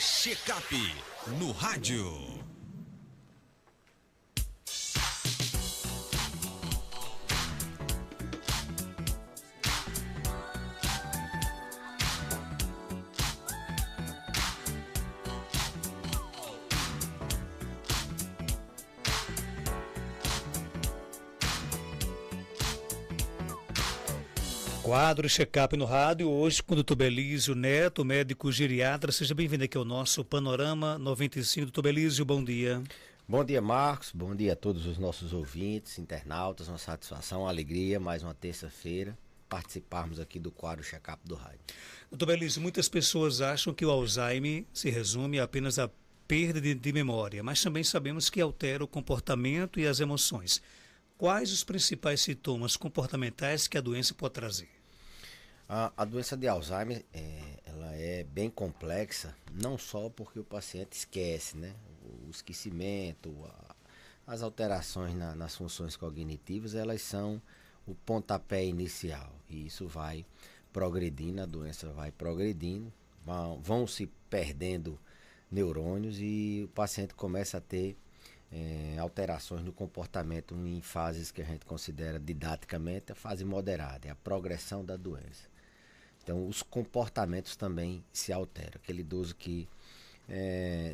Checkup no rádio. Quadro Checkup no rádio, hoje com o Dr. Belísio Neto, médico geriatra. Seja bem-vindo aqui ao nosso Panorama 95. Dr. Belísio, bom dia. Bom dia, Marcos. Bom dia a todos os nossos ouvintes, internautas. Uma satisfação, uma alegria, mais uma terça-feira, participarmos aqui do quadro Checkup do rádio. Dr. Belísio, muitas pessoas acham que o Alzheimer se resume apenas à perda de memória, mas também sabemos que altera o comportamento e as emoções. Quais os principais sintomas comportamentais que a doença pode trazer? A doença de Alzheimer ela é bem complexa, não só porque o paciente esquece, né? O esquecimento, as alterações nas funções cognitivas, elas são o pontapé inicial. E isso vai progredindo, a doença vai progredindo, vão se perdendo neurônios e o paciente começa a ter alterações no comportamento em fases que a gente considera didaticamente a fase moderada, é a progressão da doença. Então os comportamentos também se alteram. Aquele idoso que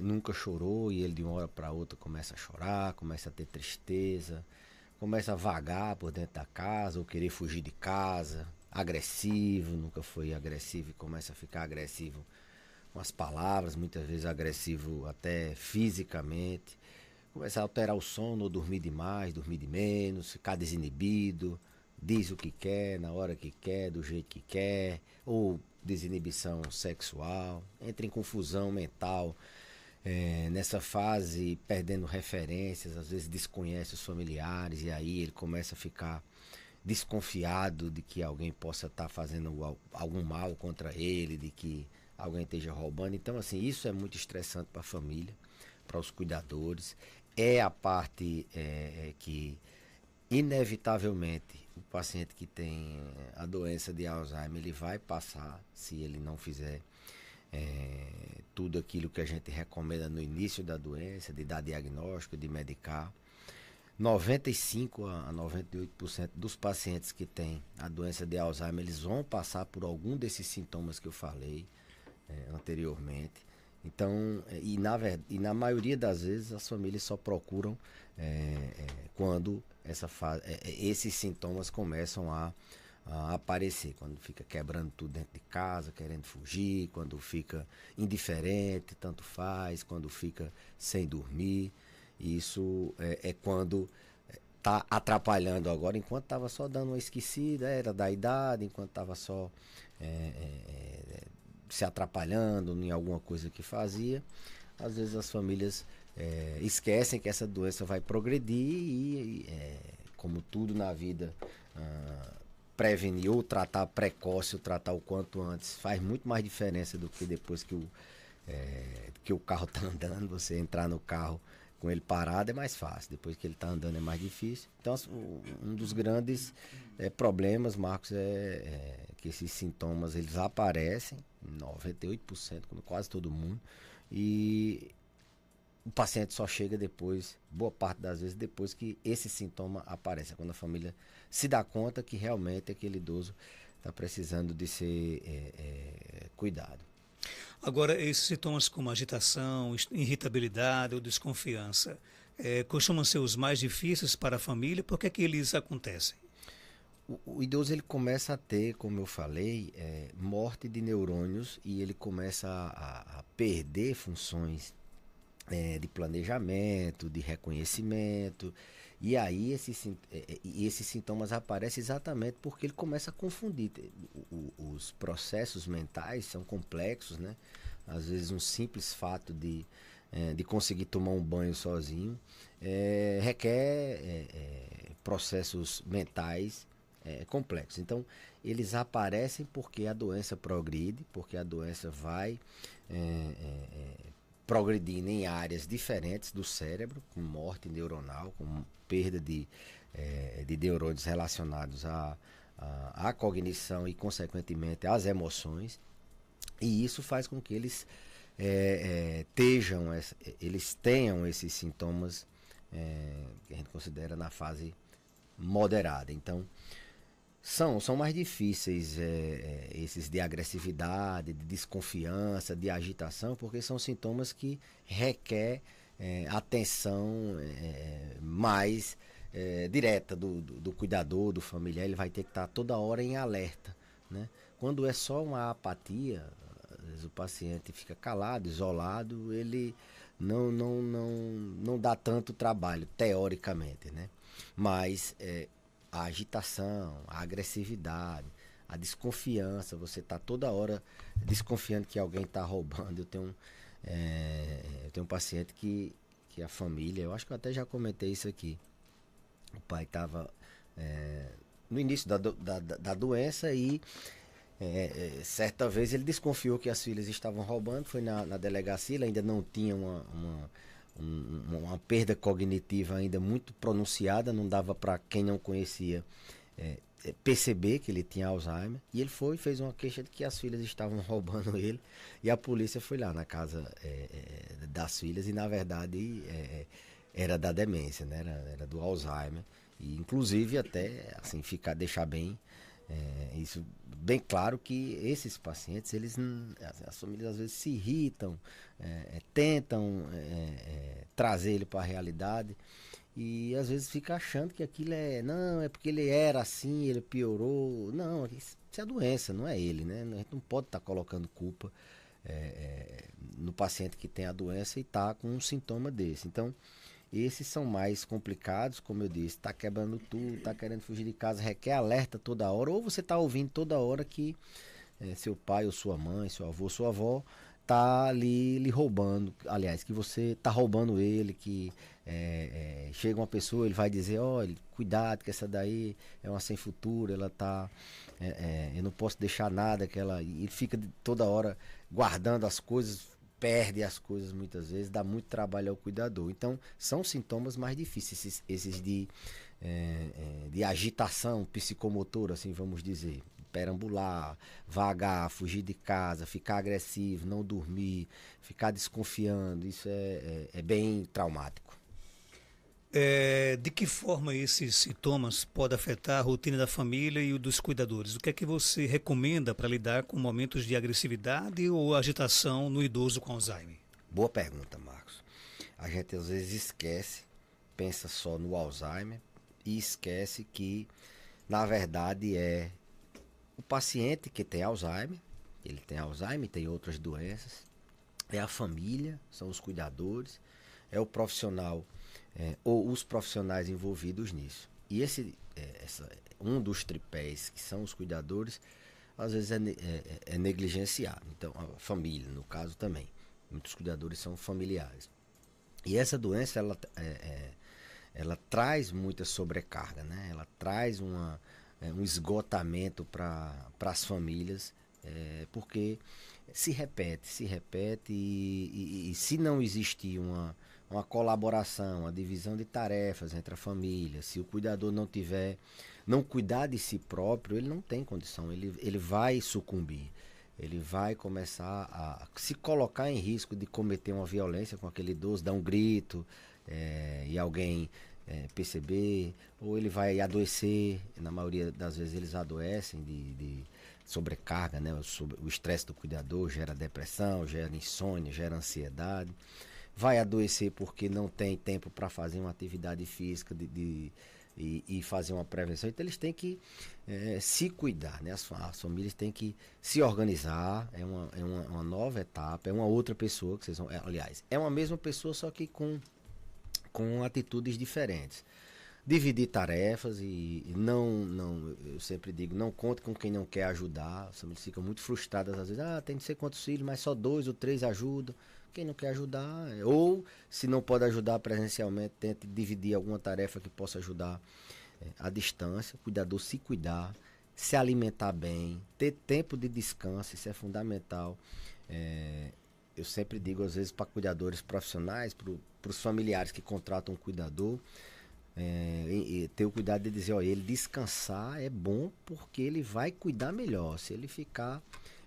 nunca chorou e ele de uma hora para outra começa a chorar, começa a ter tristeza, começa a vagar por dentro da casa ou querer fugir de casa, agressivo, nunca foi agressivo e começa a ficar agressivo com as palavras, muitas vezes agressivo até fisicamente. Começar a alterar o sono, ou dormir demais, dormir de menos, ficar desinibido, diz o que quer, na hora que quer, do jeito que quer, ou desinibição sexual, entra em confusão mental, nessa fase perdendo referências, às vezes desconhece os familiares e aí ele começa a ficar desconfiado de que alguém possa estar fazendo algum mal contra ele, de que alguém esteja roubando. Então assim, isso é muito estressante para a família, para os cuidadores. É a parte que inevitavelmente o paciente que tem a doença de Alzheimer ele vai passar se ele não fizer tudo aquilo que a gente recomenda no início da doença, de dar diagnóstico, de medicar. 95 a 98% dos pacientes que têm a doença de Alzheimer eles vão passar por algum desses sintomas que eu falei anteriormente. Então, e na maioria das vezes as famílias só procuram quando esses sintomas começam a aparecer, quando fica quebrando tudo dentro de casa, querendo fugir, quando fica indiferente, tanto faz, quando fica sem dormir. Isso é quando está atrapalhando agora, enquanto estava só dando uma esquecida, era da idade, enquanto estava só se atrapalhando em alguma coisa que fazia, às vezes as famílias esquecem que essa doença vai progredir e como tudo na vida, prevenir ou tratar precoce ou tratar o quanto antes faz muito mais diferença do que depois que o carro está andando. Você entrar no carro com ele parado é mais fácil, depois que ele está andando é mais difícil. Então um dos grandes problemas, Marcos, é que esses sintomas eles aparecem em 98%, como quase todo mundo, e o paciente só chega depois, boa parte das vezes, depois que esse sintoma aparece, quando a família se dá conta que realmente aquele idoso está precisando de ser cuidado. Agora, esses sintomas como agitação, irritabilidade ou desconfiança, costumam ser os mais difíceis para a família? Por que é que eles acontecem? O idoso ele começa a ter, como eu falei, morte de neurônios e ele começa a perder funções de planejamento, de reconhecimento, e aí esses sintomas aparecem exatamente porque ele começa a confundir. Os processos mentais são complexos, né? Às vezes um simples fato de conseguir tomar um banho sozinho requer processos mentais complexos. Então eles aparecem porque a doença progride, porque a doença vai progredindo em áreas diferentes do cérebro, com morte neuronal, com perda de neurônios relacionados à cognição e, consequentemente, às emoções. E isso faz com que eles eles tenham esses sintomas que a gente considera na fase moderada. Então, são mais difíceis esses de agressividade, de desconfiança, de agitação, porque são sintomas que requer atenção mais direta do cuidador, do familiar. Ele vai ter que estar toda hora em alerta, né? Quando é só uma apatia, às vezes o paciente fica calado, isolado, ele não dá tanto trabalho, teoricamente, né? Mas a agitação, a agressividade, a desconfiança, você está toda hora desconfiando que alguém está roubando. Eu tenho um paciente que a família, eu acho que eu até já comentei isso aqui, o pai estava no início da doença e certa vez ele desconfiou que as filhas estavam roubando, foi na delegacia, ele ainda não tinha uma perda cognitiva ainda muito pronunciada, não dava para quem não conhecia perceber que ele tinha Alzheimer, e ele fez uma queixa de que as filhas estavam roubando ele, e a polícia foi lá na casa das filhas e na verdade era da demência, né? Era do Alzheimer, e inclusive até assim, deixar bem isso bem claro, que esses pacientes, as famílias às vezes se irritam, tentam trazer ele para a realidade e às vezes fica achando que aquilo não, é porque ele era assim, ele piorou. Não, isso é a doença, não é ele, né? A gente não pode estar colocando culpa no paciente que tem a doença e está com um sintoma desse. Então, esses são mais complicados, como eu disse, está quebrando tudo, está querendo fugir de casa, requer alerta toda hora, ou você está ouvindo toda hora que seu pai ou sua mãe, seu avô, sua avó está ali lhe roubando, aliás, que você está roubando ele, que chega uma pessoa, ele vai dizer, olha, cuidado que essa daí é uma sem futuro, ela está, eu não posso deixar nada, e fica toda hora guardando as coisas, perde as coisas muitas vezes, dá muito trabalho ao cuidador. Então, são sintomas mais difíceis, esses de agitação psicomotora, assim vamos dizer. Perambular, vagar, fugir de casa, ficar agressivo, não dormir, ficar desconfiando, isso é bem traumático. De que forma esses sintomas podem afetar a rotina da família e o dos cuidadores? O que é que você recomenda para lidar com momentos de agressividade ou agitação no idoso com Alzheimer? Boa pergunta, Marcos. A gente às vezes esquece, pensa só no Alzheimer e esquece que, na verdade, o paciente que tem Alzheimer, ele tem Alzheimer, tem outras doenças, é a família, são os cuidadores, é o profissional ou os profissionais envolvidos nisso. E um dos tripés que são os cuidadores, às vezes é negligenciado. Então, a família, no caso também. Muitos cuidadores são familiares. E essa doença, ela traz muita sobrecarga, né? Ela traz um esgotamento para as famílias, porque se repete e se não existir uma colaboração, uma divisão de tarefas entre a família, se o cuidador não cuidar de si próprio, ele não tem condição, ele vai sucumbir, ele vai começar a se colocar em risco de cometer uma violência com aquele idoso, dar um grito e alguém perceber, ou ele vai adoecer. Na maioria das vezes eles adoecem de sobrecarga, né? O estresse do cuidador gera depressão, gera insônia, gera ansiedade. Vai adoecer porque não tem tempo para fazer uma atividade física e fazer uma prevenção. Então eles têm que se cuidar, né? As famílias têm que se organizar. É uma nova etapa, é uma outra pessoa que vocês vão. Aliás, é uma mesma pessoa, só que com atitudes diferentes. Dividir tarefas e eu sempre digo, não conte com quem não quer ajudar. As famílias ficam muito frustradas às vezes, tem não sei quantos filhos, mas só 2 ou 3 ajudam. Quem não quer ajudar, ou se não pode ajudar presencialmente, tente dividir alguma tarefa que possa ajudar à distância. O cuidador se cuidar, se alimentar bem, ter tempo de descanso, isso é fundamental. Eu sempre digo, às vezes, para cuidadores profissionais, para os familiares que contratam um cuidador, ter o cuidado de dizer, ele descansar é bom porque ele vai cuidar melhor. Se ele ficar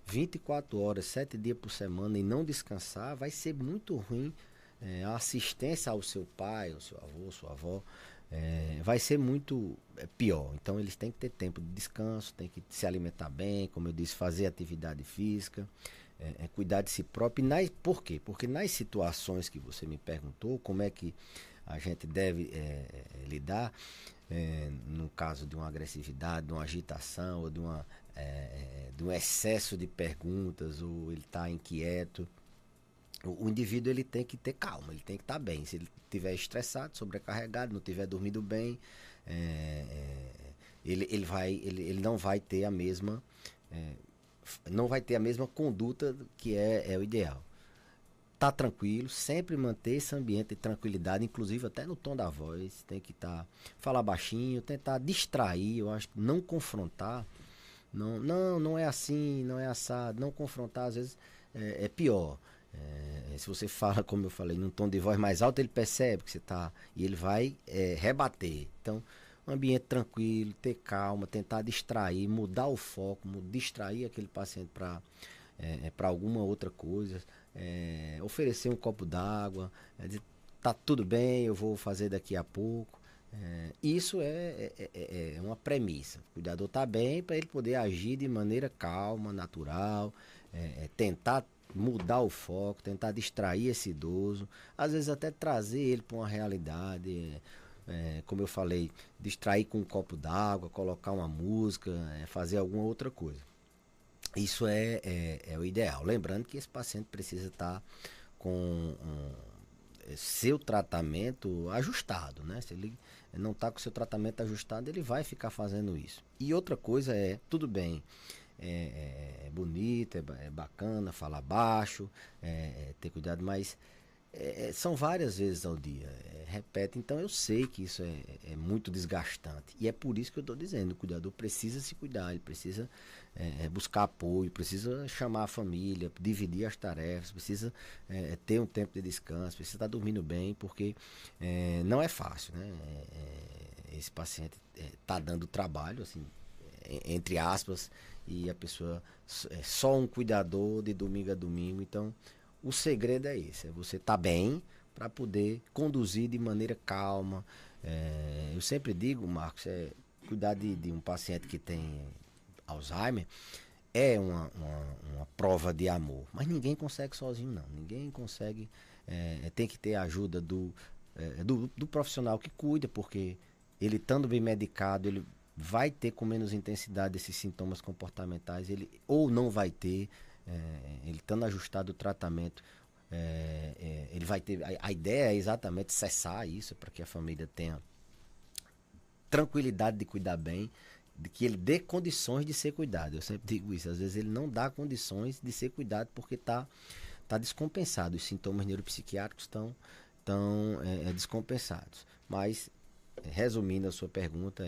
24 horas, 7 dias por semana e não descansar, vai ser muito ruim. A assistência ao seu pai, ao seu avô, sua avó, vai ser muito pior. Então eles têm que ter tempo de descanso, têm que se alimentar bem, como eu disse, fazer atividade física, cuidar de si próprio. Por quê? Porque nas situações que você me perguntou, como é que a gente deve lidar, no caso de uma agressividade, de uma agitação, ou de um excesso de perguntas, ou ele está inquieto. O indivíduo ele tem que ter calma, ele tem que estar bem. Se ele estiver estressado, sobrecarregado, não estiver dormindo bem, ele não vai ter a mesma conduta que é o ideal. Tá tranquilo, sempre manter esse ambiente de tranquilidade, inclusive até no tom da voz, tem que falar baixinho, tentar distrair, eu acho que não confrontar, não é assim, não é assado, não confrontar às vezes é pior. Se você fala, como eu falei, num tom de voz mais alto, ele percebe que você está e ele vai rebater. Então, um ambiente tranquilo, ter calma, tentar distrair, mudar o foco, distrair aquele paciente para alguma outra coisa, oferecer um copo d'água, dizer, tá tudo bem, eu vou fazer daqui a pouco. Isso é uma premissa. O cuidador está bem para ele poder agir de maneira calma, natural, tentar mudar o foco, tentar distrair esse idoso, às vezes até trazer ele para uma realidade, como eu falei, distrair com um copo d'água, colocar uma música, fazer alguma outra coisa. Isso é o ideal. Lembrando que esse paciente precisa estar com seu tratamento ajustado, né? Se ele não está com seu tratamento ajustado, ele vai ficar fazendo isso. E outra coisa tudo bem, é bonito, é bacana falar baixo, ter cuidado, mas são várias vezes ao dia, repete. Então eu sei que isso é muito desgastante e é por isso que eu estou dizendo, o cuidador precisa se cuidar, ele precisa buscar apoio, precisa chamar a família, dividir as tarefas, precisa ter um tempo de descanso, precisa estar dormindo bem, porque não é fácil, né? Esse paciente está dando trabalho, assim, entre aspas, e a pessoa é só um cuidador de domingo a domingo. Então o segredo é esse, é você estar bem para poder conduzir de maneira calma. Eu sempre digo, Marcos, cuidar de um paciente que tem Alzheimer é uma prova de amor, mas ninguém consegue sozinho, não. Ninguém consegue, tem que ter a ajuda do profissional que cuida, porque ele estando bem medicado, ele vai ter com menos intensidade esses sintomas comportamentais, ele ou não vai ter, ele estando ajustado o tratamento, ele vai ter, a ideia é exatamente cessar isso, para que a família tenha tranquilidade de cuidar bem, de que ele dê condições de ser cuidado. Eu sempre digo isso, às vezes ele não dá condições de ser cuidado porque tá descompensado, os sintomas neuropsiquiátricos estão descompensados. Mas, resumindo a sua pergunta,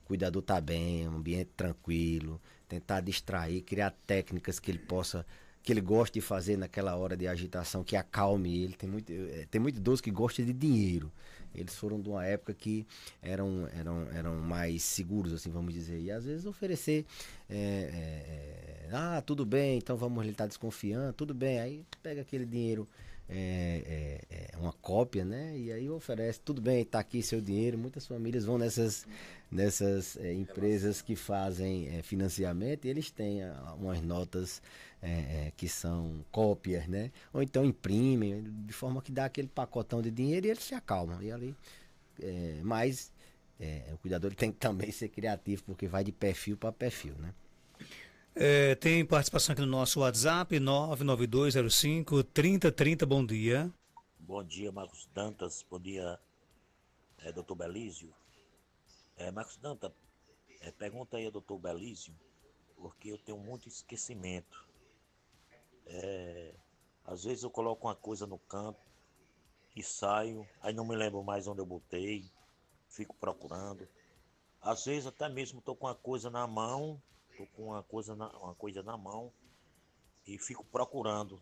o cuidador tá bem, um ambiente tranquilo, tentar distrair, criar técnicas que ele goste de fazer naquela hora de agitação, que acalme ele. Tem muito idoso que gosta de dinheiro. Eles foram de uma época que eram mais seguros, assim, vamos dizer. E às vezes oferecer, tudo bem, então ele está desconfiando, tudo bem. Aí pega aquele dinheiro, uma cópia, né? E aí oferece, tudo bem, está aqui seu dinheiro. Muitas famílias vão nessas empresas que fazem financiamento e eles têm umas notas que são cópias, né? Ou então imprimem, de forma que dá aquele pacotão de dinheiro e eles se acalmam. E ali, mas o cuidador tem que também ser criativo, porque vai de perfil para perfil, né? Tem participação aqui no nosso WhatsApp, 99205-3030, bom dia. Bom dia, Marcos Dantas, bom dia, doutor Belísio. Marcos Dantas, pergunta aí ao doutor Belísio, porque eu tenho muito esquecimento. Às vezes eu coloco uma coisa no canto e saio, aí não me lembro mais onde eu botei, fico procurando. Às vezes até mesmo estou com uma coisa na mão, uma coisa na mão e fico procurando,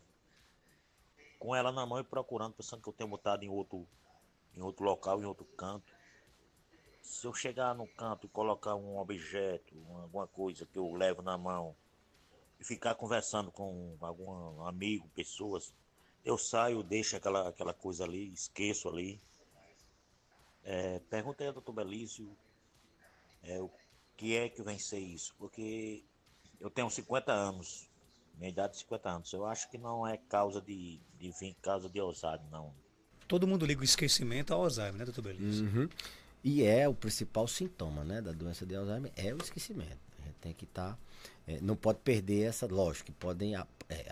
com ela na mão e procurando, pensando que eu tenho botado em outro local, em outro canto. Se eu chegar no canto e colocar um objeto, alguma coisa que eu levo na mão, e ficar conversando com algum amigo, pessoas. Eu saio, deixo aquela coisa ali, esqueço ali. Perguntei ao doutor Belício o que é que vem ser isso, porque eu tenho 50 anos, minha idade é 50 anos. Eu acho que não é causa de vir causa de Alzheimer, não. Todo mundo liga o esquecimento ao Alzheimer, né, doutor Belício? Uhum. E é o principal sintoma, né, da doença de Alzheimer, é o esquecimento. A gente tem que estar, não pode perder essa, lógico, que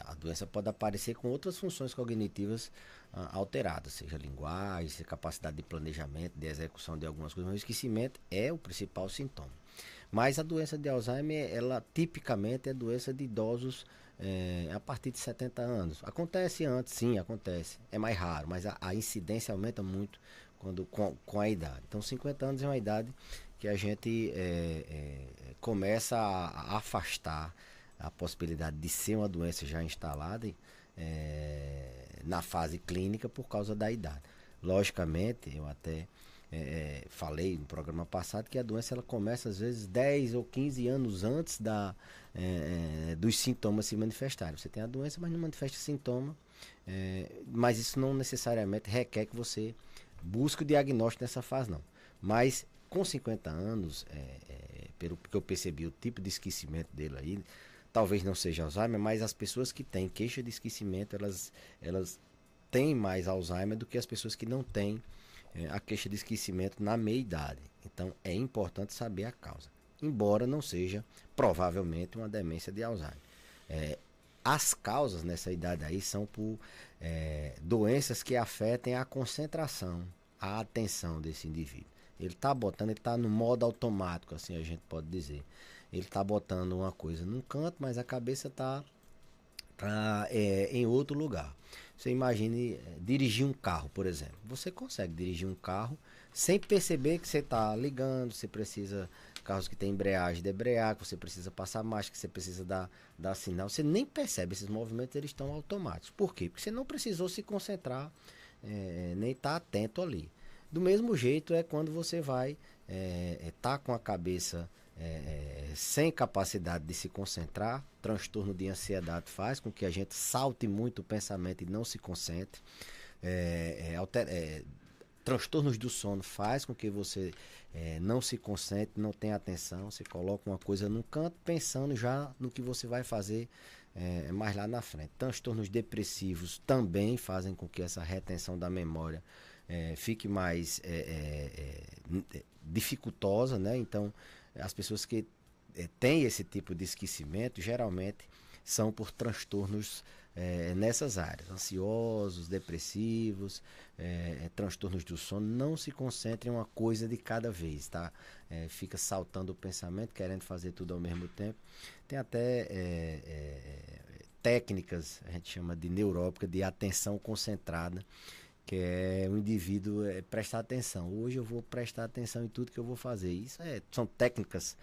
a doença pode aparecer com outras funções cognitivas alteradas, seja linguagem, seja capacidade de planejamento, de execução de algumas coisas, mas o esquecimento é o principal sintoma. Mas a doença de Alzheimer, ela tipicamente é doença de idosos a partir de 70 anos. Acontece antes, sim, acontece. É mais raro, mas a incidência aumenta muito com a idade. Então, 50 anos é uma idade que a gente começa a afastar a possibilidade de ser uma doença já instalada na fase clínica por causa da idade. Logicamente, eu até falei no programa passado que a doença ela começa às vezes 10 ou 15 anos antes dos sintomas se manifestarem. Você tem a doença, mas não manifesta sintoma, mas isso não necessariamente requer que você busque o diagnóstico nessa fase, não. Mas com 50 anos, pelo que eu percebi, o tipo de esquecimento dele aí, talvez não seja Alzheimer, mas as pessoas que têm queixa de esquecimento, elas têm mais Alzheimer do que as pessoas que não têm a queixa de esquecimento na meia-idade. Então, é importante saber a causa. Embora não seja, provavelmente, uma demência de Alzheimer. As causas nessa idade aí são por doenças que afetem a concentração, a atenção desse indivíduo. Ele está no modo automático, assim a gente pode dizer. Ele está botando uma coisa num canto, mas a cabeça está em outro lugar. Você imagine dirigir um carro, por exemplo. Você consegue dirigir um carro sem perceber que você está ligando, você precisa, carros que tem embreagem, debrear, que você precisa passar marcha, que você precisa dar sinal. Você nem percebe, esses movimentos eles estão automáticos. Por quê? Porque você não precisou se concentrar, nem estar atento ali. Do mesmo jeito é quando você vai estar com a cabeça sem capacidade de se concentrar. Transtorno de ansiedade faz com que a gente salte muito o pensamento e não se concentre. Transtornos do sono faz com que você não se concentre, não tenha atenção. Você coloca uma coisa num canto pensando já no que você vai fazer mais lá na frente. Transtornos depressivos também fazem com que essa retenção da memória fique mais dificultosa, né? Então, as pessoas que têm esse tipo de esquecimento, geralmente são por transtornos nessas áreas, ansiosos, depressivos, transtornos do sono. Não se concentre em uma coisa de cada vez, tá? Fica saltando o pensamento, querendo fazer tudo ao mesmo tempo. Tem até técnicas, a gente chama de neurópica, de atenção concentrada, que é o indivíduo prestar atenção. Hoje eu vou prestar atenção em tudo que eu vou fazer. Isso são técnicas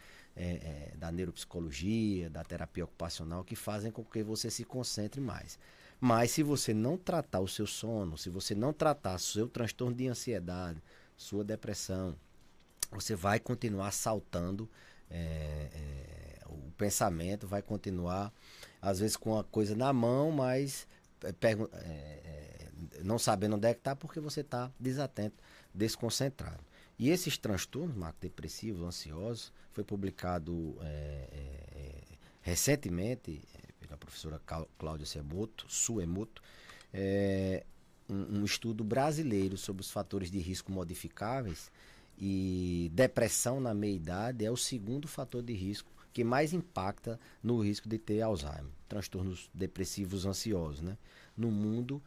da neuropsicologia, da terapia ocupacional, que fazem com que você se concentre mais. Mas se você não tratar o seu sono, se você não tratar seu transtorno de ansiedade, sua depressão, você vai continuar saltando o pensamento, vai continuar, às vezes, com a coisa na mão, mas não sabendo onde é que está, porque você está desatento, desconcentrado. E esses transtornos, Marco, depressivos, ansiosos, foi publicado recentemente pela professora Cláudia Suemoto, um estudo brasileiro sobre os fatores de risco modificáveis, e depressão na meia-idade é o segundo fator de risco que mais impacta no risco de ter Alzheimer, transtornos depressivos ansiosos, né? No mundo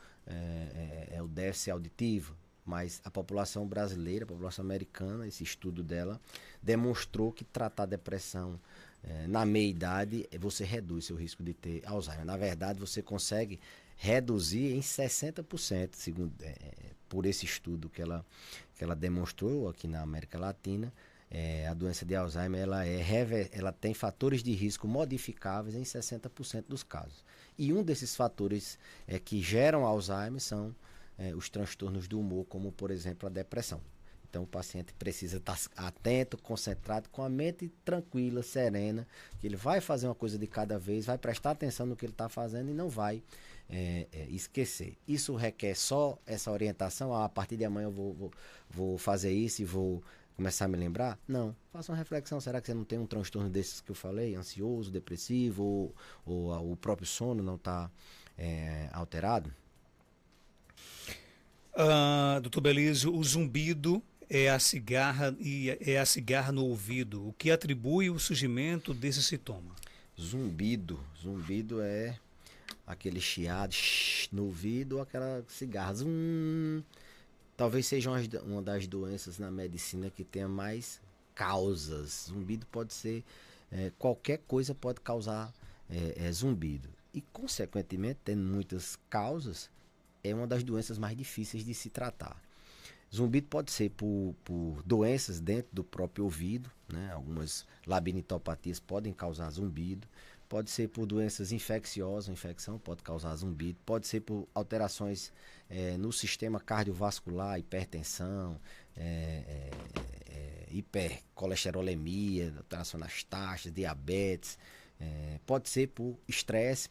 é o déficit auditivo, mas a população brasileira, a população americana, esse estudo dela demonstrou que tratar depressão na meia-idade, você reduz seu risco de ter Alzheimer. Na verdade, você consegue reduzir em 60%, segundo, por esse estudo que ela demonstrou aqui na América Latina. A doença de Alzheimer ela tem fatores de risco modificáveis em 60% dos casos. E um desses fatores que geram Alzheimer são os transtornos do humor, como, por exemplo, a depressão. Então o paciente precisa estar atento, concentrado, com a mente tranquila, serena, que ele vai fazer uma coisa de cada vez, vai prestar atenção no que ele está fazendo e não vai esquecer. Isso requer só essa orientação, a partir de amanhã eu vou fazer isso e vou começar a me lembrar? Não. Faça uma reflexão. Será que você não tem um transtorno desses que eu falei? Ansioso, depressivo, ou o próprio sono não está alterado? Doutor Belísio, o zumbido é a cigarra no ouvido. O que atribui o surgimento desse sintoma? Zumbido é aquele chiado no ouvido ou aquela cigarra. Talvez seja uma das doenças na medicina que tenha mais causas. Zumbido pode ser, qualquer coisa pode causar zumbido. E, consequentemente, tendo muitas causas, é uma das doenças mais difíceis de se tratar. Zumbido pode ser por doenças dentro do próprio ouvido, né? Algumas labirintopatias podem causar zumbido. Pode ser por doenças infecciosas, infecção pode causar zumbido. Pode ser por alterações no sistema cardiovascular, hipertensão, hipercolesterolemia, alteração nas taxas, diabetes. Pode ser por estresse,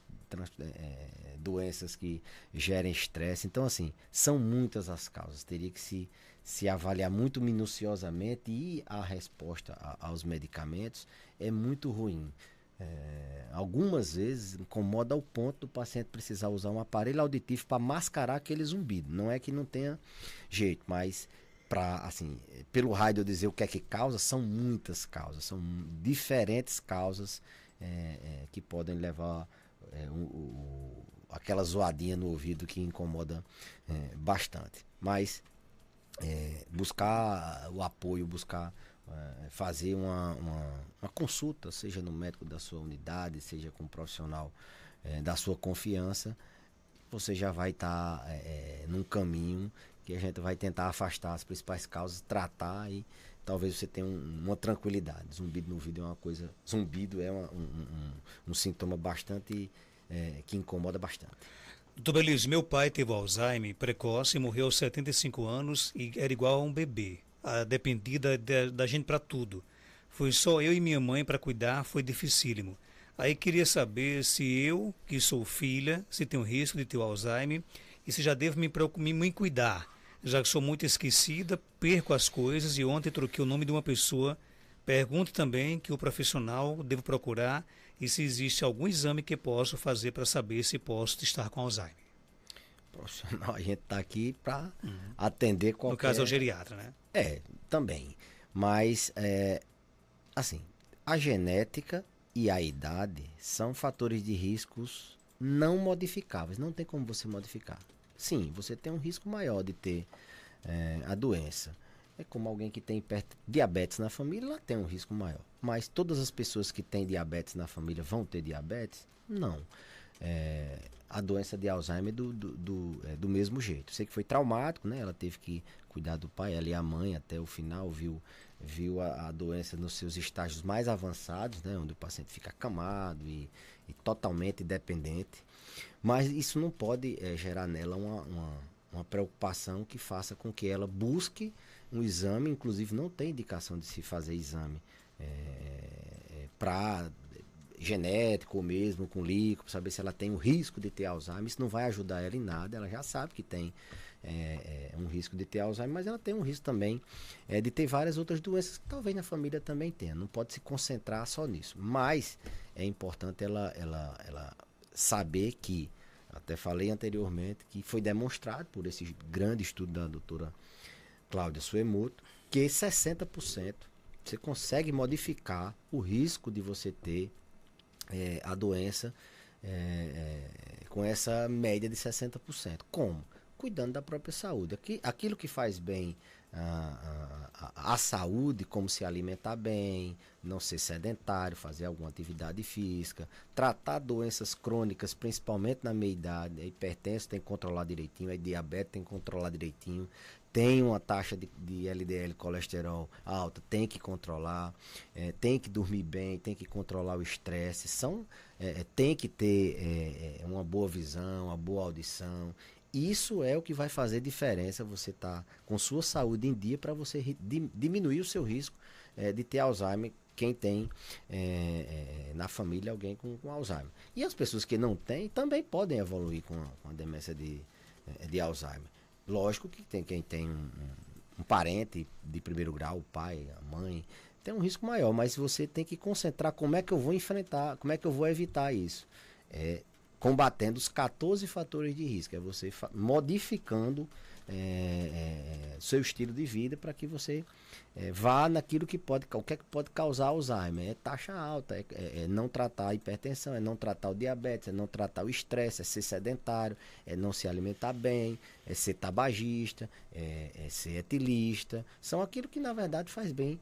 doenças que gerem estresse. Então, assim, são muitas as causas. Teria que se avaliar muito minuciosamente e a resposta aos medicamentos é muito ruim. Algumas vezes incomoda ao ponto do paciente precisar usar um aparelho auditivo para mascarar aquele zumbido. Não é que não tenha jeito, mas pelo raio de eu dizer o que é que causa, são muitas causas, são diferentes causas que podem levar aquela zoadinha no ouvido que incomoda bastante. Mas buscar o apoio, fazer uma consulta, seja no médico da sua unidade, seja com um profissional da sua confiança, você já vai estar num caminho que a gente vai tentar afastar as principais causas, tratar e talvez você tenha uma tranquilidade. Zumbido no ouvido é uma coisa. Zumbido é um sintoma bastante que incomoda bastante. Doutor Belísio, meu pai teve Alzheimer precoce e morreu aos 75 anos e era igual a um bebê. Dependia da gente para tudo. Foi só eu e minha mãe para cuidar, foi dificílimo. Aí queria saber se eu, que sou filha, se tenho risco de ter Alzheimer e se já devo me cuidar, já que sou muito esquecida, perco as coisas e ontem troquei o nome de uma pessoa. Pergunto também que o profissional devo procurar e se existe algum exame que posso fazer para saber se posso estar com Alzheimer. Profissional, a gente está aqui para atender qualquer... No caso é o geriatra, né? Também. Mas, assim, a genética e a idade são fatores de riscos não modificáveis. Não tem como você modificar. Sim, você tem um risco maior de ter a doença. É como alguém que tem diabetes na família, ela tem um risco maior. Mas todas as pessoas que têm diabetes na família vão ter diabetes? Não. A doença de Alzheimer do mesmo jeito. Sei que foi traumático, né? Ela teve que cuidar do pai, ela e a mãe até o final, viu a doença nos seus estágios mais avançados, né? Onde o paciente fica acamado e totalmente dependente. Mas isso não pode gerar nela uma preocupação que faça com que ela busque um exame, inclusive não tem indicação de se fazer exame para genético ou mesmo com líquido, para saber se ela tem o risco de ter Alzheimer. Isso não vai ajudar ela em nada, ela já sabe que tem um risco de ter Alzheimer, mas ela tem um risco também de ter várias outras doenças que talvez na família também tenha. Não pode se concentrar só nisso, mas é importante ela saber que, até falei anteriormente, que foi demonstrado por esse grande estudo da doutora Cláudia Suemoto, que 60% você consegue modificar o risco de você ter a doença com essa média de 60%. Como? Cuidando da própria saúde. Aquilo que faz bem à saúde, como se alimentar bem, não ser sedentário, fazer alguma atividade física, tratar doenças crônicas, principalmente na meia-idade. A hipertensão tem que controlar direitinho, a diabetes tem que controlar direitinho, tem uma taxa de LDL colesterol alta, tem que controlar, tem que dormir bem, tem que controlar o estresse, tem que ter uma boa visão, uma boa audição. Isso é o que vai fazer diferença, você tá com sua saúde em dia para você diminuir o seu risco de ter Alzheimer, quem tem na família alguém com Alzheimer. E as pessoas que não têm também podem evoluir com a demência de Alzheimer. Lógico que tem quem tem um parente de primeiro grau, o pai, a mãe, tem um risco maior, mas você tem que concentrar como é que eu vou enfrentar, como é que eu vou evitar isso. Combatendo os 14 fatores de risco, é você modificando seu estilo de vida para que você vá naquilo que pode, o que é que pode causar Alzheimer. É taxa alta, é não tratar a hipertensão, é não tratar o diabetes, é não tratar o estresse, é ser sedentário, é não se alimentar bem, é ser tabagista, é ser etilista. São aquilo que na verdade faz bem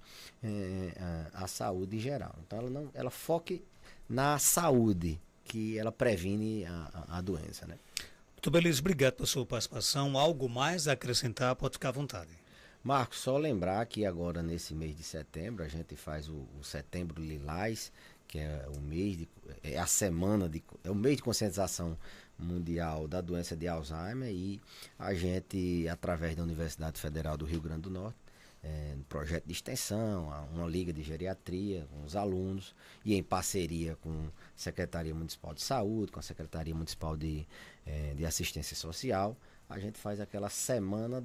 à saúde em geral. Então ela foque na saúde, que ela previne a doença, né? Muito beleza, obrigado pela sua participação. Algo mais a acrescentar, pode ficar à vontade. Marcos, só lembrar que agora nesse mês de setembro a gente faz o Setembro Lilás, que é o mês é o mês de conscientização mundial da doença de Alzheimer, e a gente, através da Universidade Federal do Rio Grande do Norte, um projeto de extensão, uma liga de geriatria, com os alunos, e em parceria com a Secretaria Municipal de Saúde, com a Secretaria Municipal de Assistência Social, a gente faz aquela semana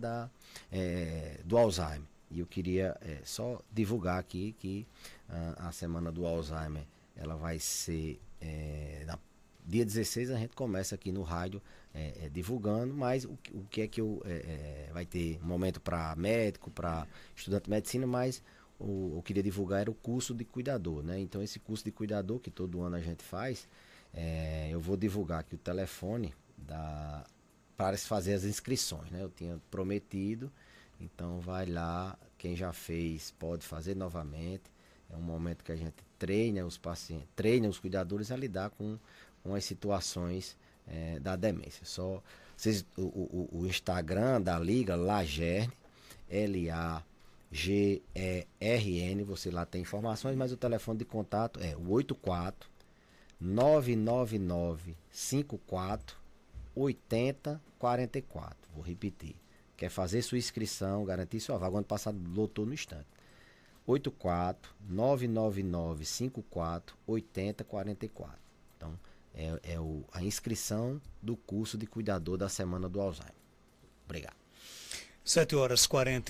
do Alzheimer. E eu queria só divulgar aqui que a semana do Alzheimer, ela vai ser dia 16, a gente começa aqui no rádio divulgando, mas o que é que vai ter um momento para médico, para estudante de medicina, mas eu queria divulgar era o curso de cuidador, né? Então esse curso de cuidador que todo ano a gente faz, eu vou divulgar aqui o telefone para se fazer as inscrições, né? Eu tinha prometido, então vai lá, quem já fez pode fazer novamente. É um momento que a gente treina os pacientes, treina os cuidadores a lidar com as situações da demência. Só o Instagram da Liga, Lagern, LAGERN, você lá tem informações, mas o telefone de contato é o 84 999 54 80 44. Vou repetir. Quer fazer sua inscrição, garantir sua vaga. O ano passado lotou no instante. 84 999 54 80 44. Então, a inscrição do curso de cuidador da Semana do Alzheimer. Obrigado. 7h40.